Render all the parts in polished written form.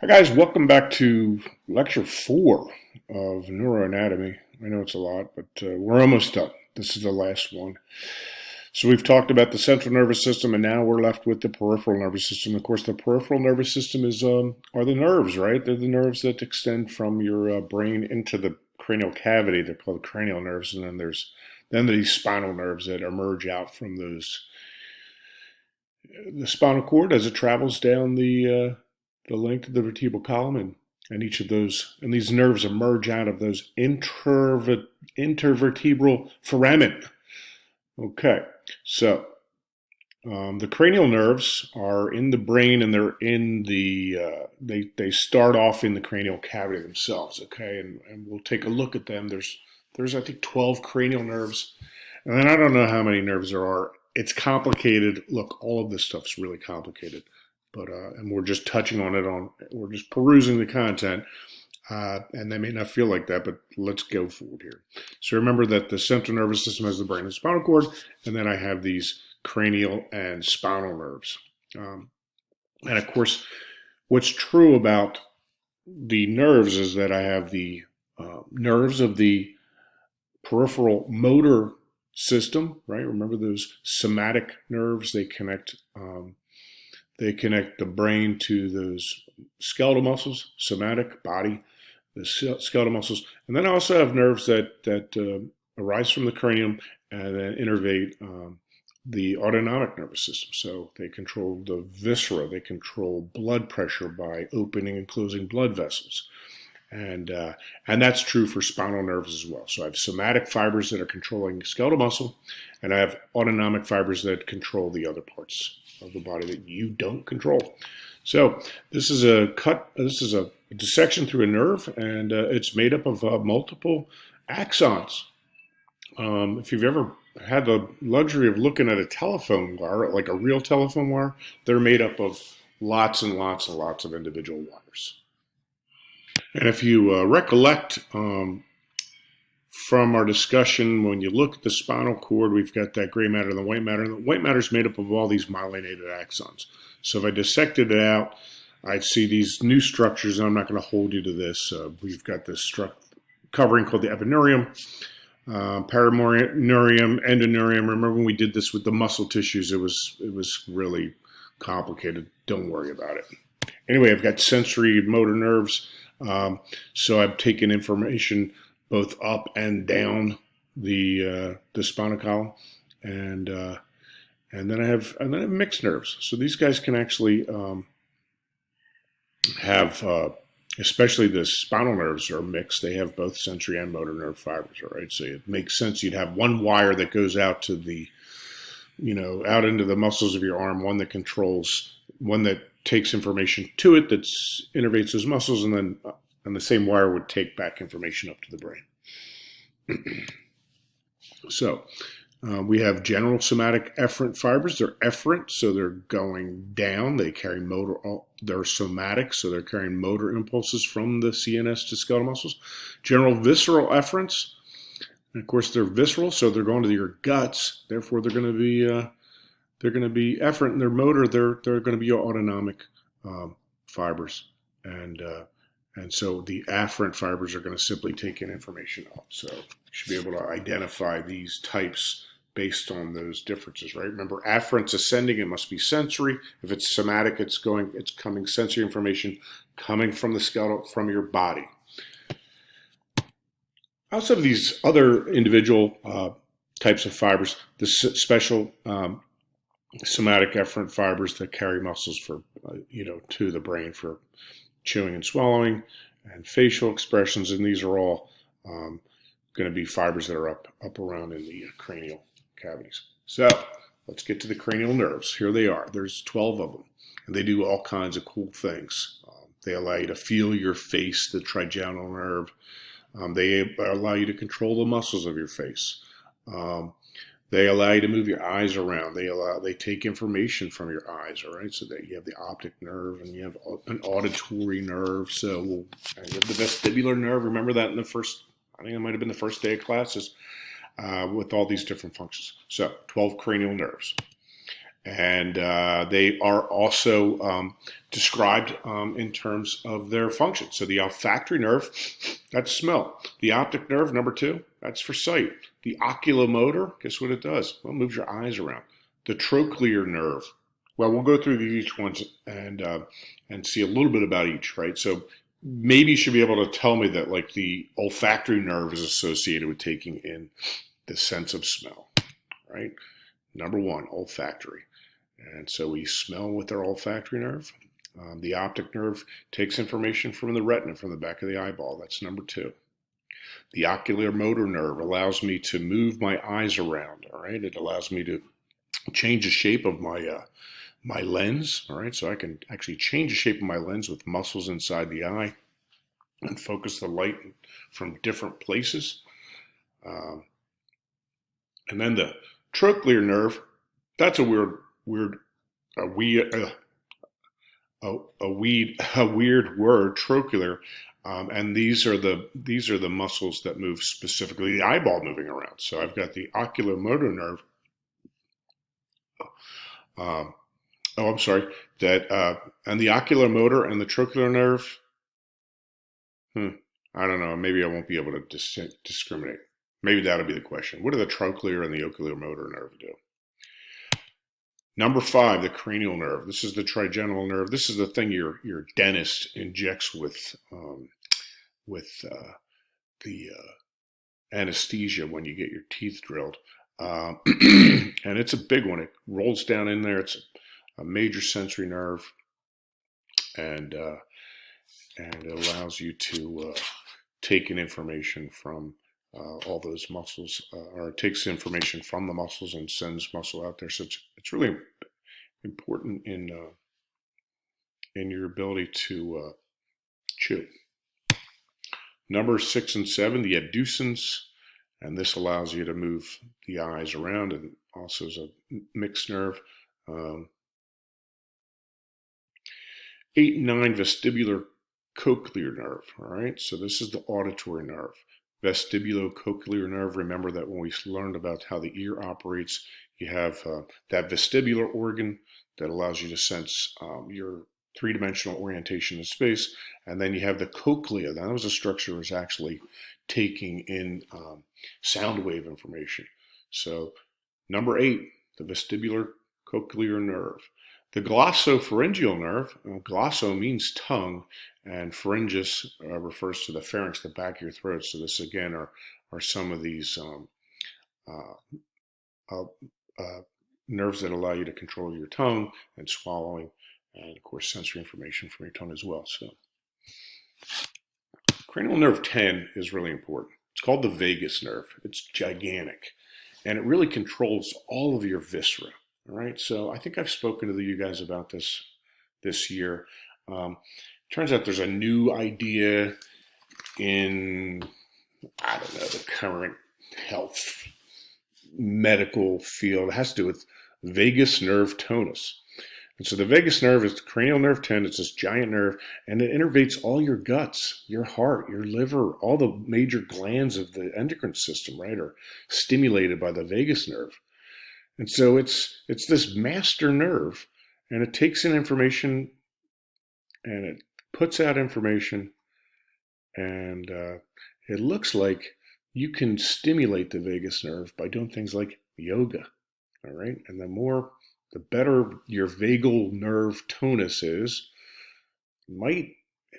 Hi guys, welcome back to lecture 4 of neuroanatomy. I know it's a lot, but we're almost done. This is the last one. So we've talked about the central nervous system, and now we're left with the peripheral nervous system. Of course, the peripheral nervous system are the nerves, right? They're the nerves that extend from your brain into the cranial cavity. They're called cranial nerves, and then these spinal nerves that emerge out from the spinal cord as it travels down the length of the vertebral column, and each of those and these nerves emerge out of those intervertebral foramen. Okay, so the cranial nerves are in the brain, and they're in they start off in the cranial cavity themselves. Okay, and we'll take a look at them. There's I think 12 cranial nerves, and then I don't know how many nerves there are. It's complicated. Look, all of this stuff's really complicated, but and we're just touching on it. We're just perusing the content, and they may not feel like that, but let's go forward here. So remember that the central nervous system has the brain and spinal cord, and then I have these cranial and spinal nerves. And of course, what's true about the nerves is that I have the nerves of the peripheral motor system, right? Remember those somatic nerves? They connect the brain to those skeletal muscles, somatic body, the skeletal muscles, and then I also have nerves that arise from the cranium and then innervate the autonomic nervous system. So they control the viscera, they control blood pressure by opening and closing blood vessels. And that's true for spinal nerves as well. So I have somatic fibers that are controlling skeletal muscle, and I have autonomic fibers that control the other parts of the body that you don't control. So this is a dissection through a nerve, and it's made up of multiple axons. If you've ever had the luxury of looking at a telephone wire, like a real telephone wire, they're made up of lots and lots and lots of individual wires. And if you recollect from our discussion, when you look at the spinal cord, we've got that gray matter and the white matter. And the white matter is made up of all these myelinated axons. So if I dissected it out, I'd see these new structures, and I'm not going to hold you to this. We've got this covering called the epineurium, paraneurium, endoneurium. Remember when we did this with the muscle tissues? It was really complicated. Don't worry about it. Anyway, I've got sensory motor nerves. So I've taken information both up and down the spinal column, and then I have mixed nerves. So these guys can actually have, especially the spinal nerves are mixed. They have both sensory and motor nerve fibers. All right, so it makes sense you'd have one wire that goes out to out into the muscles of your arm, one that takes information to it that innervates those muscles, and the same wire would take back information up to the brain. So we have general somatic efferent fibers. They're efferent, so they're going down. They carry motor. They're somatic, so they're carrying motor impulses from the CNS to skeletal muscles. General visceral efferents, and of course they're visceral, so they're going to your guts. Therefore, they're going to be efferent, and their motor. They're going to be your autonomic fibers, and so the afferent fibers are going to simply take in information up. So you should be able to identify these types based on those differences, right? Remember, afferent's ascending, it must be sensory. If it's somatic, it's coming sensory information coming from the skeletal, from your body. Outside of these other individual types of fibers, the special somatic efferent fibers that carry muscles for, to the brain for chewing and swallowing, and facial expressions, and these are all going to be fibers that are up around in the cranial cavities. So let's get to the cranial nerves. Here they are. There's 12 of them, and they do all kinds of cool things. They allow you to feel your face, the trigeminal nerve. They allow you to control the muscles of your face. They allow you to move your eyes around. They take information from your eyes, all right? So that you have the optic nerve and you have an auditory nerve. So you have the vestibular nerve. Remember that I think it might have been the first day of classes with all these different functions. So 12 cranial nerves. And they are also described in terms of their function. So the olfactory nerve, that's smell. The optic nerve, number 2, that's for sight. The oculomotor, guess what it does? Well, it moves your eyes around. The trochlear nerve. Well, we'll go through each ones and see a little bit about each, right? So maybe you should be able to tell me that like the olfactory nerve is associated with taking in the sense of smell, right? Number 1, olfactory. And so we smell with our olfactory nerve. The optic nerve takes information from the retina, from the back of the eyeball. That's number 2. The ocular motor nerve allows me to move my eyes around. All right, it allows me to change the shape of my lens. All right, so I can actually change the shape of my lens with muscles inside the eye and focus the light from different places. And then the trochlear nerve. That's a weird word, trochlear, and these are the muscles that move specifically the eyeball moving around. So I've got the ocular motor nerve. I'm sorry. And the ocular motor and the trochlear nerve. I don't know. Maybe I won't be able to discriminate. Maybe that'll be the question. What do the trochlear and the ocular motor nerve do? Number 5, the cranial nerve. This is the trigeminal nerve. This is the thing your dentist injects with the anesthesia when you get your teeth drilled. And it's a big one. It rolls down in there. It's a major sensory nerve, and it allows you to take in information from all those muscles, or it takes information from the muscles and sends muscle out there. So it's really important in your ability to chew. Number 6 and 7, the abducens, and this allows you to move the eyes around, and also is a mixed nerve. 8 and 9, vestibular cochlear nerve. All right, so this is the auditory nerve. Vestibulocochlear nerve. Remember that when we learned about how the ear operates, you have that vestibular organ that allows you to sense your three-dimensional orientation in space, and then you have the cochlea. That was a structure that was actually taking in sound wave information. So number 8, the vestibular cochlear nerve. The glossopharyngeal nerve, glosso means tongue, and pharyngeus refers to the pharynx, the back of your throat. So this again are some of these nerves that allow you to control your tongue and swallowing, and of course sensory information from your tongue as well. So cranial nerve 10 is really important. It's called the vagus nerve. It's gigantic, and it really controls all of your viscera. All right, so I think I've spoken to you guys about this year. Turns out there's a new idea in, I don't know, the current health medical field. It has to do with vagus nerve tonus. And so the vagus nerve is the cranial nerve 10. It's this giant nerve, and it innervates all your guts, your heart, your liver, all the major glands of the endocrine system, right, are stimulated by the vagus nerve. And so it's this master nerve, and it takes in information and it puts out information, and it looks like you can stimulate the vagus nerve by doing things like yoga. All right, and the better your vagal nerve tonus is, it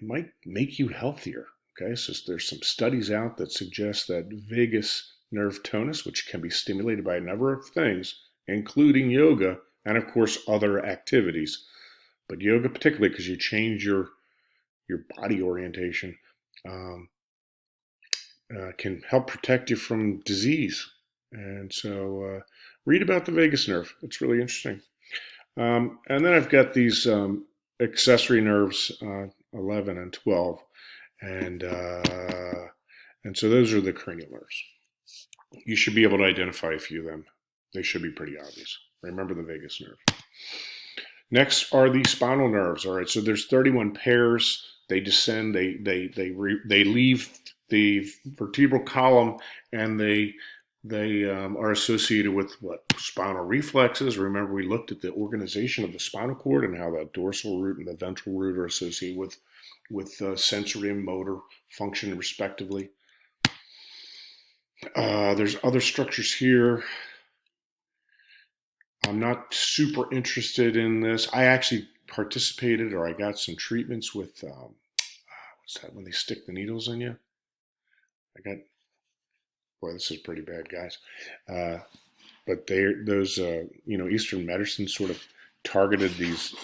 might make you healthier. Okay, so there's some studies out that suggest that vagus nerve tonus, which can be stimulated by a number of things, including yoga and of course other activities, but yoga particularly because you change your body orientation, can help protect you from disease. And so read about the vagus nerve. It's really interesting. And then I've got these accessory nerves, 11 and 12, and so those are the cranial nerves. You should be able to identify a few of them. They should be pretty obvious. Remember the vagus nerve. Next are the spinal nerves. All right, so there's 31 pairs. They descend. They leave the vertebral column, and they They are associated with what? Spinal reflexes. Remember, we looked at the organization of the spinal cord and how the dorsal root and the ventral root are associated with sensory and motor function, respectively. There's other structures here. I'm not super interested in this. I actually participated, or I got some treatments with what's that when they stick the needles in you? I got, boy, this is pretty bad, guys. But those Eastern medicine sort of targeted these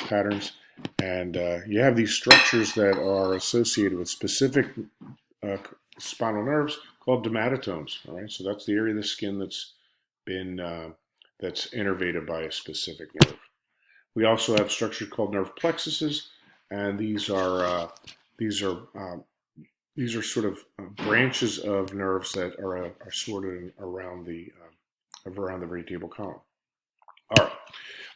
patterns, and you have these structures that are associated with specific spinal nerves called dermatomes. All right, so that's the area of the skin that's been that's innervated by a specific nerve. We also have structures called nerve plexuses, and these are sort of branches of nerves that are sorted around the vertebral column. All right.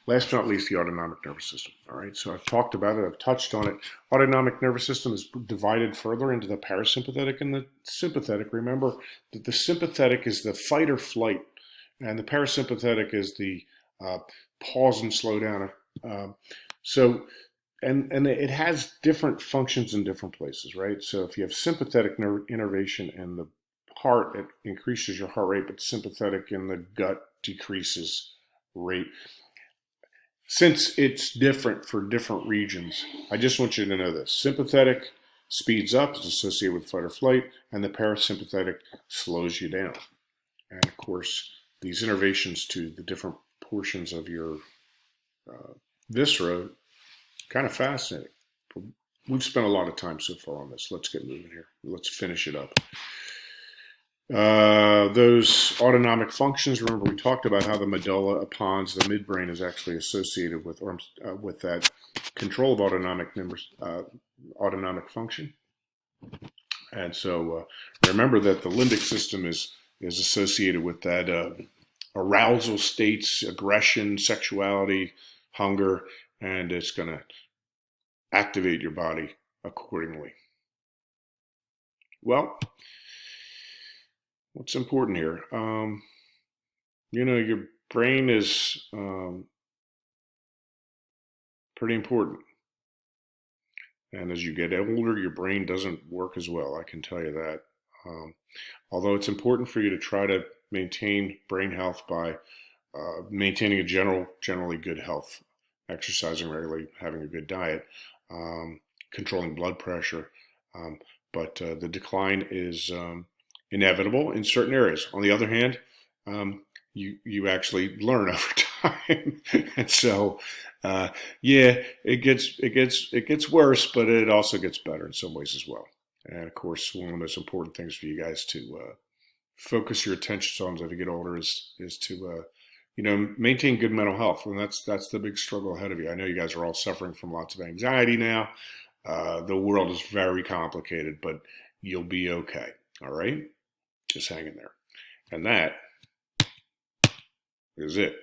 Last but not least, the autonomic nervous system. All right. So I've talked about it. I've touched on it. Autonomic nervous system is divided further into the parasympathetic and the sympathetic. Remember that the sympathetic is the fight or flight, and the parasympathetic is the pause and slow down. And it has different functions in different places, right? So if you have sympathetic nerve innervation in the heart, it increases your heart rate, but sympathetic in the gut decreases rate. Since it's different for different regions, I just want you to know this. Sympathetic speeds up, is associated with fight or flight, and the parasympathetic slows you down. And of course, these innervations to the different portions of your viscera, kind of fascinating. We've spent a lot of time so far on this. Let's get moving here. Let's finish it up. Those autonomic functions, remember we talked about how the medulla pons, the midbrain, is actually associated with that control of autonomic function. And so remember that the limbic system is associated with that arousal states, aggression, sexuality, hunger, and it's going to activate your body accordingly. Well, what's important here? Your brain is pretty important. And as you get older, your brain doesn't work as well. I can tell you that. Although it's important for you to try to maintain brain health by maintaining a generally good health, exercising regularly, having a good diet, controlling blood pressure. But the decline is inevitable in certain areas. On the other hand, you actually learn over time, and so it gets worse, but it also gets better in some ways as well. And of course, one of the most important things for you guys to focus your attention on as you get older is to maintain good mental health, and that's the big struggle ahead of you. I know you guys are all suffering from lots of anxiety now. The world is very complicated, but you'll be okay. All right, just hang in there, and that is it.